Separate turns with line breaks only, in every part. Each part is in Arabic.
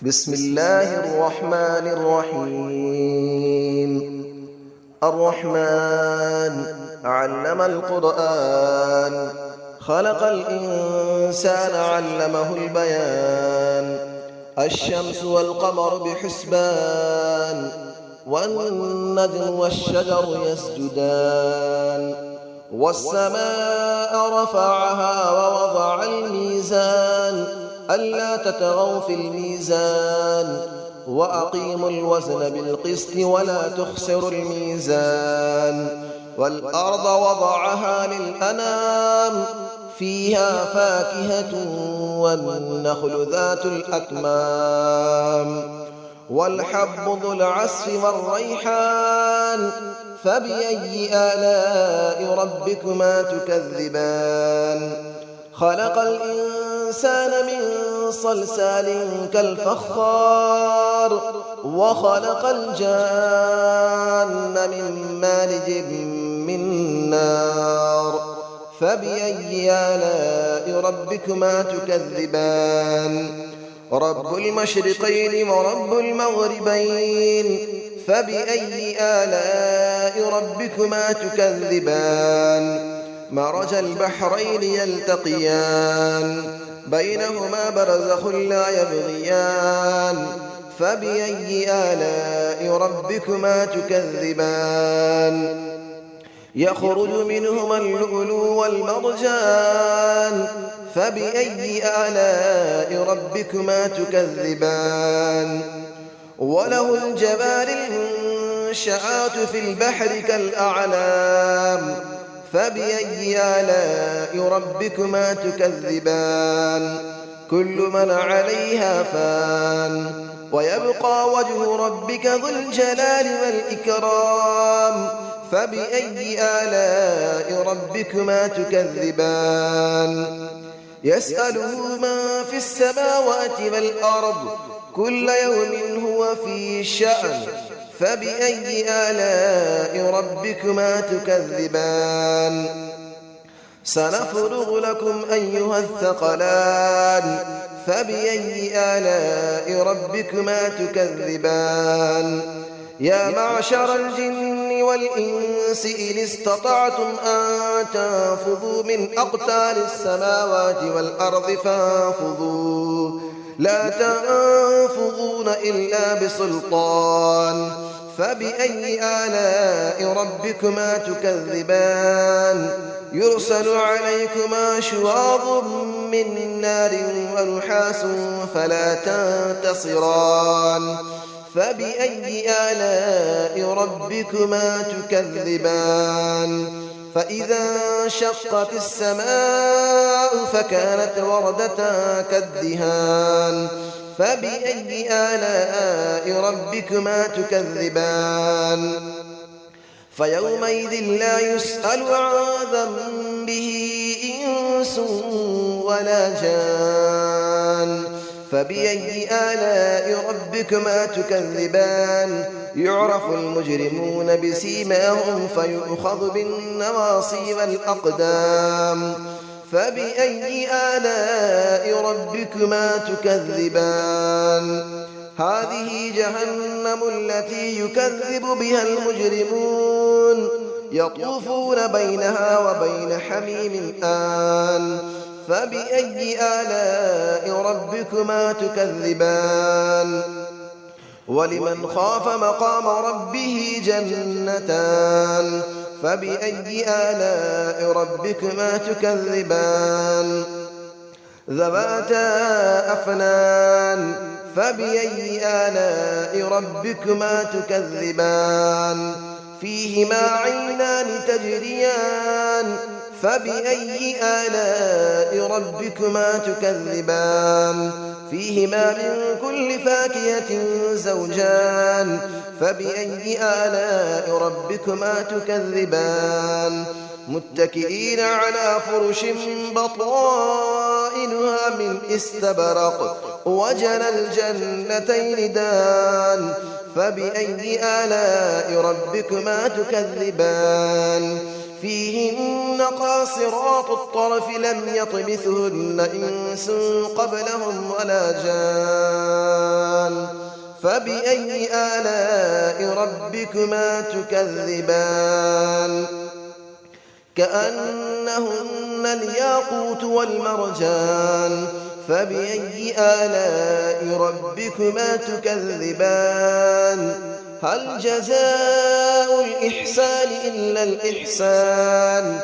بسم الله الرحمن الرحيم. الرحمن علم القرآن، خلق الإنسان علمه البيان. الشمس والقمر بحسبان، والنجم والشجر يسجدان. والسماء رفعها ووضع الميزان، ألا تطغوا في الميزان، وأقيموا الوزن بالقسط ولا تخسروا الميزان. والأرض وضعها للأنام، فيها فاكهة والنخل ذات الأكمام. والحب ذو العصف والريحان، فبأي آلاء ربكما تكذبان. خلق الإنسان من صلصال كالفخار، وخلق الجان من مارج من نار. فبأي آلاء ربكما تكذبان. رب المشرقين ورب المغربين، فبأي آلاء ربكما تكذبان. مرج البحرين يلتقيان، بينهما برزخ لا يبغيان. فبأي آلاء ربكما تكذبان. يخرج منهما اللؤلؤ والمرجان، فبأي آلاء ربكما تكذبان. وله الجوار المنشآت في البحر كالأعلام، فبأي آلاء ربكما تكذبان. كل من عليها فان، ويبقى وجه ربك ذو الجلال والإكرام. فبأي آلاء ربكما تكذبان. يسأله من في السماوات والأرض، كل يوم هو في شأن. فبأي آلاء ربكما تكذبان. سنفرغ لكم أيها الثقلان، فبأي آلاء ربكما تكذبان. يا معشر الجن والإنس إن استطعتم أن تنفذوا من أقطار السماوات والأرض فانفذوا، لا تنفذون إلا بسلطان. فبأي آلاء ربكما تكذبان. يرسل عليكما شواظ من نار ونحاس فلا تنتصران. فبأي آلاء ربكما تكذبان. فإذا انشقت السماء فكانت وردة كالدهان. فبأي آلاء ربكما تكذبان. فيومئذ لا يسأل عن ذنبه إنس ولا جان. فبأي آلاء ربكما تكذبان. يعرف المجرمون بسيماهم فيؤخذ بالنواصي والأقدام. فبأي آلاء ربكما تكذبان. هذه جهنم التي يكذب بها المجرمون، يطوفون بينها وبين حميم آن. فبأي آلاء ربكما تكذبان. ولمن خاف مقام ربه جنتان. فبأي آلاء ربكما تكذبان. ذواتا أفنان. فبأي آلاء ربكما تكذبان. فيهما عينان تجريان. فبأي آلاء ربكما تكذبان. فيهما من كل فاكهة زوجان. فبأي آلاء ربكما تكذبان. متكئين على فرش بطائنها من استبرق، وجنى الجنتين دان. فبأي آلاء ربكما تكذبان. فيهن قاصرات الطرف لم يطمثهن إنس قبلهم ولا جان. فبأي آلاء ربكما تكذبان كأنهن الياقوت والمرجان فبأي آلاء ربكما تكذبان هل جزاء الإحسان إلا الإحسان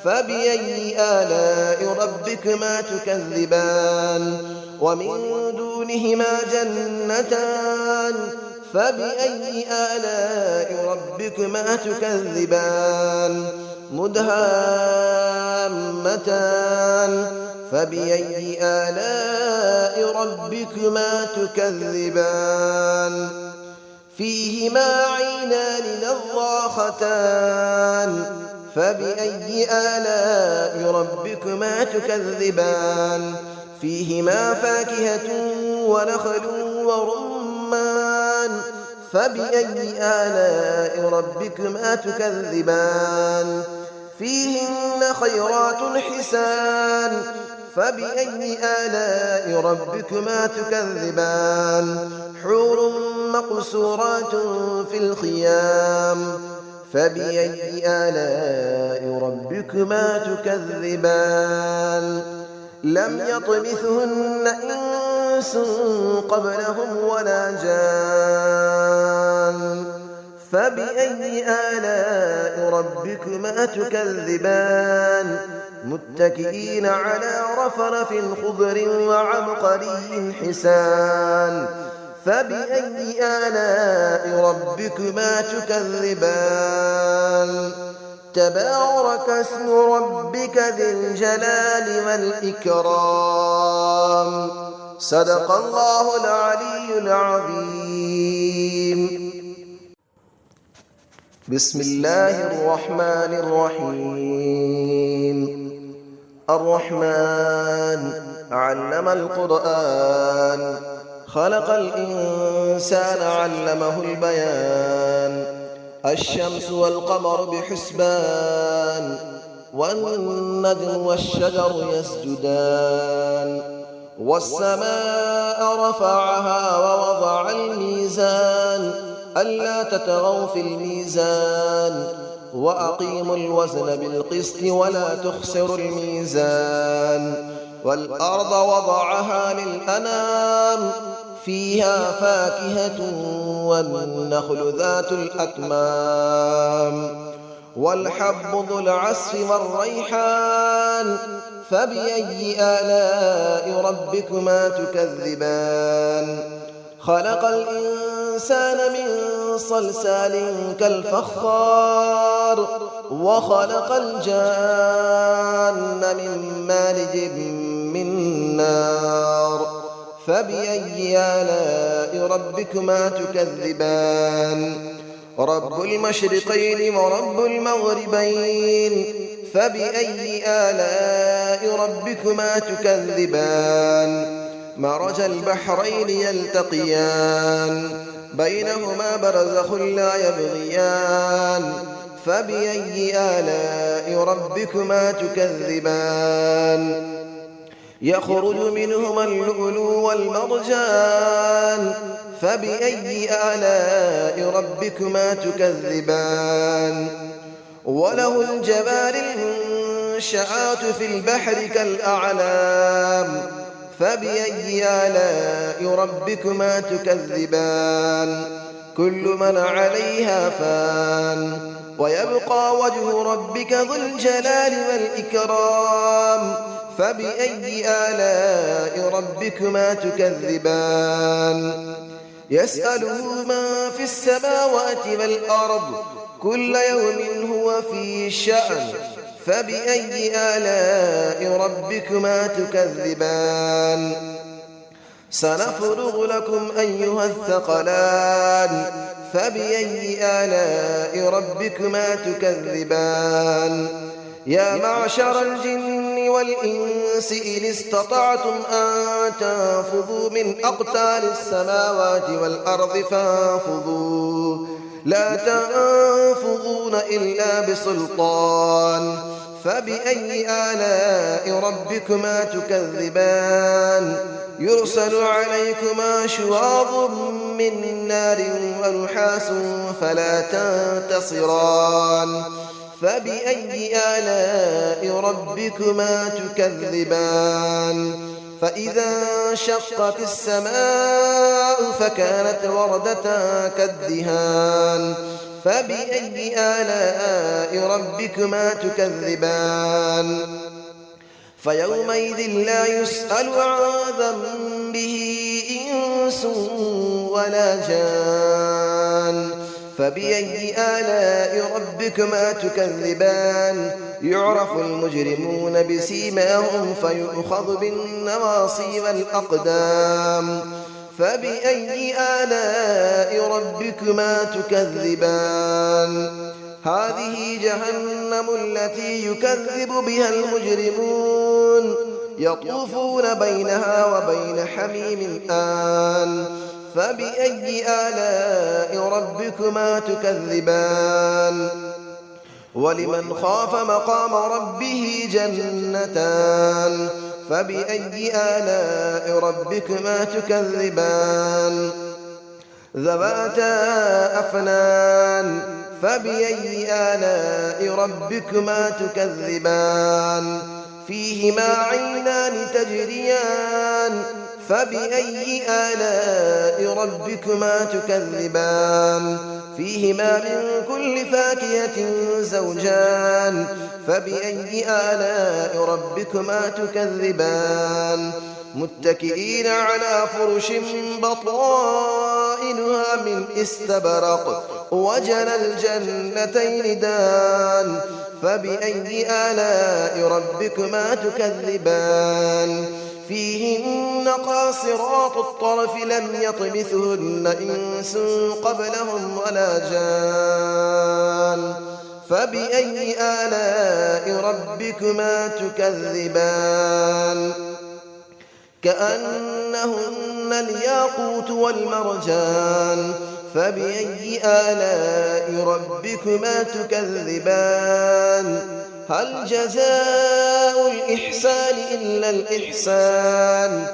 فبأي آلاء ربكما تكذبان ومن دونهما جنتان فبأي آلاء ربكما تكذبان مدهامتان فبأي آلاء ربكما تكذبان فيهما عينان نضاختان فبأي آلاء ربكما تكذبان فيهما فاكهة ونخل ورمان فبأي آلاء ربكما تكذبان فيهن خيرات حسان فبأي آلاء ربكما تكذبان حور مقصورات في الخيام فبأي آلاء ربكما تكذبان لم يطمثهن إنس قبلهم ولا جان فبأي آلاء ربكما تكذبان متكئين على رفرف خضر وعبقري حسان فبأي آلاء ربكما تكذبان تبارك اسم ربك ذي الجلال والإكرام صدق الله العلي العظيم بسم الله الرحمن الرحيم الرحمن علم القرآن خلق الإنسان علمه البيان الشمس والقمر بحسبان والنجم والشجر يسجدان والسماء رفعها ووضع الميزان ألا تطغوا في الميزان وأقيموا الوزن بالقسط ولا تخسروا الميزان والأرض وضعها للأنام فيها فاكهة والنخل ذات الأكمام والحب ذو العصف والريحان فبأي آلاء ربكما تكذبان خلق الإنسان من صلصال كالفخار وخلق الجان من مارج من نار فبأي آلاء ربكما تكذبان رب المشرقين ورب المغربين فبأي آلاء ربكما تكذبان مرج البحرين يلتقيان بينهما برزخ لا يبغيان فبأي آلاء ربكما تكذبان يخرج منهما اللؤلؤ والمرجان فبأي آلاء ربكما تكذبان وله الجبال المنشآت في البحر كالأعلام فبأي آلاء ربكما تكذبان كل من عليها فان ويبقى وجه ربك ذو الجلال والإكرام فبأي آلاء ربكما تكذبان يسأله من في السماوات والأرض كل يوم هو في شأن فبأي آلاء ربكما تكذبان سنفرغ لكم أيها الثقلان فبأي آلاء ربكما تكذبان يا معشر الجن والإنس إن استطعتم أن تنفذوا من أقطار السماوات والأرض فانفذوا لا تنفذون إلا بسلطان فبأي آلاء ربكما تكذبان يرسل عليكما شواظ من نار ونحاس فلا تنتصران فبأي آلاء ربكما تكذبان فإذا انشقت السماء فكانت وردة كالدهان فبأي آلاء ربكما تكذبان فيومئذ لا يسأل عن ذنبه إنس ولا جان فبأي آلاء ربكما تكذبان يعرف المجرمون بسيماهم فيؤخذ بالنواصي والأقدام فبأي آلاء ربكما تكذبان هذه جهنم التي يكذب بها المجرمون يطوفون بينها وبين حميم آن فبأي آلاء ربكما تكذبان ولمن خاف مقام ربه جنتان فبأي آلاء ربكما تكذبان ذواتا أفنان فبأي آلاء ربكما تكذبان فيهما عينان تجريان فبأي آلاء ربكما تكذبان فيهما من كل فاكهة زوجان فبأي آلاء ربكما تكذبان متكئين على فرش بطائنها من استبرق وجنى الجنتين دان فبأي آلاء ربكما تكذبان فيهن قاصرات الطرف لم يطمثهن إنس قبلهم ولا جان فبأي آلاء ربكما تكذبان كأنهن الياقوت والمرجان فبأي آلاء ربكما تكذبان هل جزاء الإحسان إلا الإحسان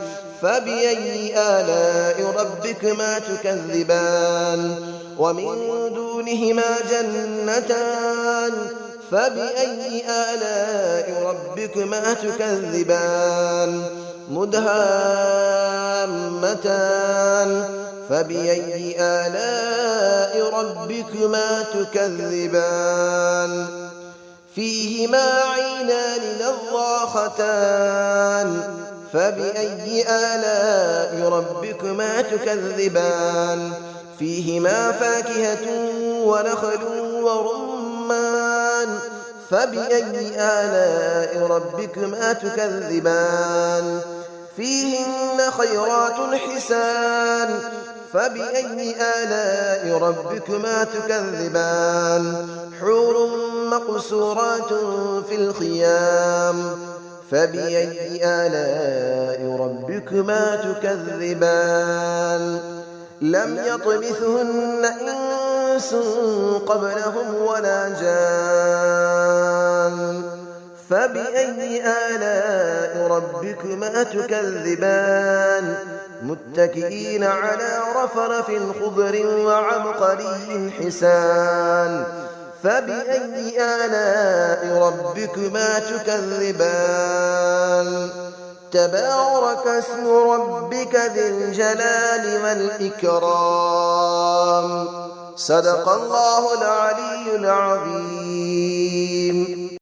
فبأي آلاء ربكما تكذبان ومن دونهما جنتان فبأي آلاء ربكما تكذبان مدهامتان فبأي آلاء ربكما تكذبان فيهما عينان نضاختان فبأي آلاء ربكما تكذبان فيهما فاكهة ونخل ورمان فبأي آلاء ربكما تكذبان فيهن خيرات حسان فبأي آلاء ربكما تكذبان حور مقصورات في الخيام فبأي آلاء ربكما تكذبان لم يطمثهن إنس قبلهم ولا جان فبأي آلاء ربكما تكذبان متكئين على رفرف خضر وعبقري حسان فبأي آلاء ربكما تكذبان تبارك اسم ربك ذي الجلال والإكرام صدق الله العلي العظيم.